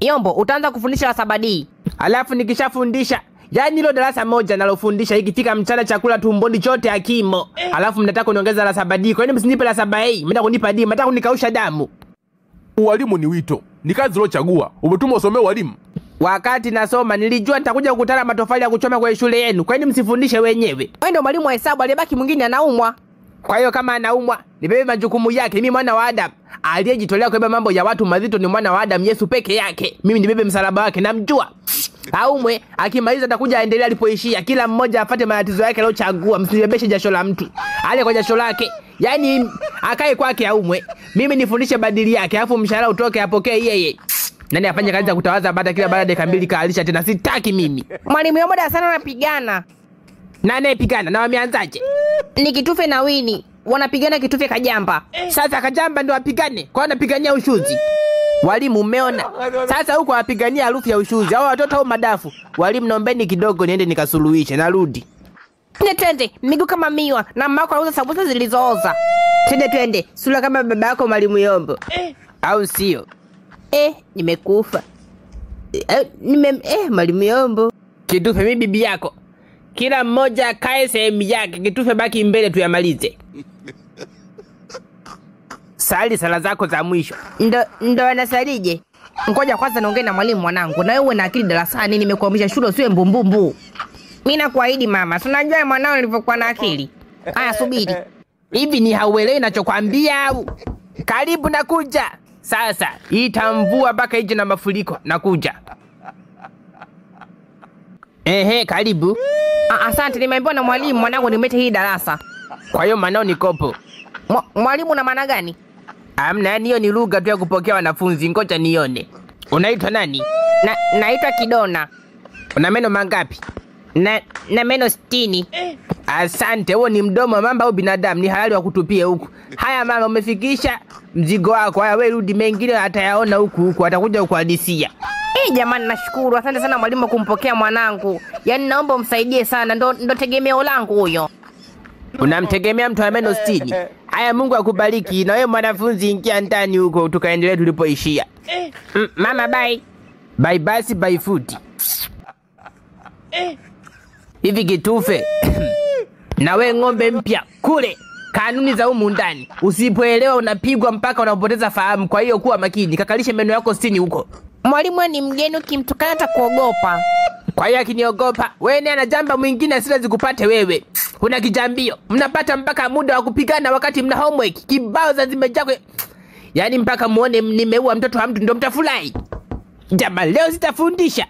Yombo, utaanza kufundisha la 7D. Alafu nikishafundisha, yani hilo darasa moja nalofundisha ikifika mchana chakula tumboni chote hakimo. Alafu mnataka kuniongeza la 7D. Kwa nini msinipe la 7A? Mnataka kunipa D, mnataka kunikausha damu. Ualimu ni wito. Ni kazi ulochagua. Umetumwa usomee ualimu. Wakati nasoma nilijua nitakuja kukutana matofali ya kuchoma kwa shule yenu. Kwa nini msifundishe wenyewe? Wewe ndio mwalimu wa hesabu, aliyebaki mwingine anaumwa. Kwa hiyo kama anaumwa, nibebe majukumu yake. Mimi mwana wa Adam, aliyejitolea kubeba mambo ya watu mazito ni mwana wa Adam, Yesu peke yake. Mimi nibebe msalaba wake, namjua. Aumwe, akimaliza atakuja aendelee alipoishia. Kila mmoja afate matatizo yake aliochagua, msibebeshe jasho la mtu. Ale kwa jasho lake. Yaani akae kwake aumwe. Mimi nifundishe badili yake, alafu mshahara utoke apokee yeye. Nani afanye kazi ya kutawaza baada kila baada dakika 2 kaalisha tena, sitaki mimi. Mwalimu Yombo darasani anapigana. Nani pigana na wameanzaje? Ni Kitufe na Wini. Wanapigana Kitufe Kajamba. Sasa Kajamba ndio apigane. Kwa anapigania ushuzi. Walimu mmeona. Sasa huko apigania harufu ya ushuzi. Hao watoto au madafu. Walimu naombeni kidogo niende nikasuluhishe, narudi. Twende, miguu kama miwa na mama anauza sabusa zilizooza. Twende. Sura kama baba yako Mwalimu Yombo. Au sio? Nimekufa. Mwalimu Yombo. Kitufe mimi bibi yako. Kila mmoja kae sehemu yake, Kitufe baki mbele tuyamalize. Sali sala zako za mwisho. Ndo anasalije? Ngoja kwanza naongea na mwalimu mwanangu. Na wewe na akili darasani, nimekuamsha shule usiwe mbumbumbu. Mimi nakuahidi mama, tunajua mwanao alivyokuwa na akili. Haya subiri. Hivi ni hauelewi ninachokwambia au? Karibu nakuja. Sasa itamvua mpaka ije na mafuriko, nakuja. Karibu. Asante, nimeambiwa na mwalimu mwanangu nimete hii darasa. Kwa hiyo manao ni kopo. Mwalimu na maana gani? Amna, yani hiyo ni lugha tu ya kupokea wanafunzi, ngoja nione. Unaitwa nani? Naitwa Kidona. Una meno mangapi? Na meno 60. Asante, huo ni mdomo wa mamba au binadamu, ni halali wa kutupia huku. Haya mama, umefikisha mzigo wako. Haya wewe rudi, mengine atayaona huku, atakuja kukuhadisia. Jamani nashukuru. Asante sana mwalimu kumpokea mwanangu. Yaani naomba umsaidie sana, ndo tegemeo langu huyo. Unamtegemea mtu wa meno 60? Haya Mungu akubariki. Na wewe mwanafunzi ingia ndani huko tukaendelee tulipoishia. Mama bye. Bye basi bye food. Hivi Kitufe. Na we ng'ombe mpya kule. Kanuni za humu ndani. Usipoelewa unapigwa mpaka unapoteza fahamu. Kwa hiyo kuwa makini. Kakalishe meno yako 60 huko. Mwalimu ni mgeni, ukimtukana atakuogopa. Kwa hiyo akiniogopa, wewe ni anajamba mwingine asile zikupate wewe. Kuna kijambio. Mnapata mpaka muda wa kupigana wakati mna homework. Kibao za zimejaa. Yaani mpaka muone nimeua mtoto wa mtu ndio mtafurahi. Jamaa leo sitafundisha.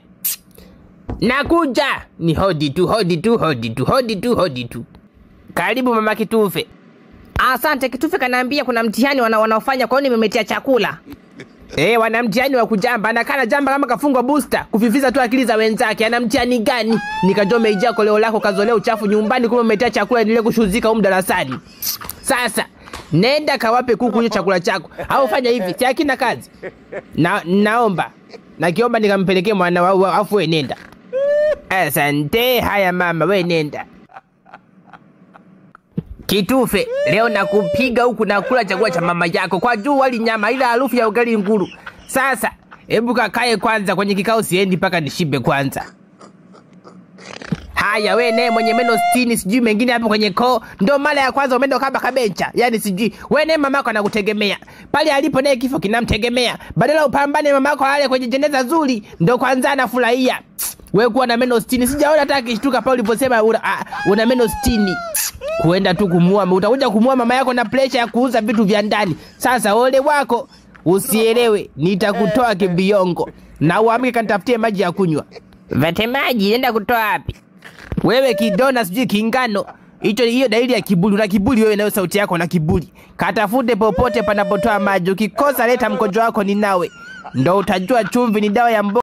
Nakuja. Ni hodi tu. Karibu mama Kitufe. Asante. Kitufe kanaambia kuna mtihani wanaofanya, kwa hiyo nimemetea chakula. Wana mtihani wa kujamba. Anakana jamba kama kafungwa booster. Kufifiza tu akili za wenzake. Ana mtihani gani? Nikajome ijako leo lako kazolea uchafu nyumbani, kuma umetea chakula endelee kushuzika huko darasani. Sasa nenda kawape kuku hiyo chakula chako. Au fanya hivi, si akina kazi. Naomba. Nakiomba nikampelekee mwana wao, afu wewe nenda. Asante. Haya mama, wewe nenda. Kitufe, leo nakupiga huku na kula chakula cha mama yako. Kwa juu wali nyama, ila harufu ya ugali nguru. Sasa, hebu kakae kwanza kwenye kikao, siendi mpaka nishibe kwanza. Haya wewe naye mwenye meno 60 sijui mengine hapo kwenye koo, ndo mara ya kwanza umeenda kama kabencha. Yaani sijui, wewe naye mamako anakutegemea. Pale alipo naye kifo kinamtegemea. Badala upambane mamako ale kwenye jeneza zuri, ndo kwanza anafurahia. Wewe kuwa na meno 60, sijaona hata akishtuka pale uliposema una meno 60. Kuenda tu kumuua, utakuja kumuua mama yako na pressure ya kuuza vitu vya ndani. Sasa ole wako, usielewe, nitakutoa kibiongo. Na uamke kanitafutie maji ya kunywa. Vate maji, nenda kutoa wapi? Wewe Kidona sijui Kingano. Hiyo dalili ya kiburi. Una kiburi wewe, na sauti yako na kiburi. Katafute popote panapotoa maji. Ukikosa leta mkojo wako ni nawe. Ndo utajua chumvi ni dawa ya mboga.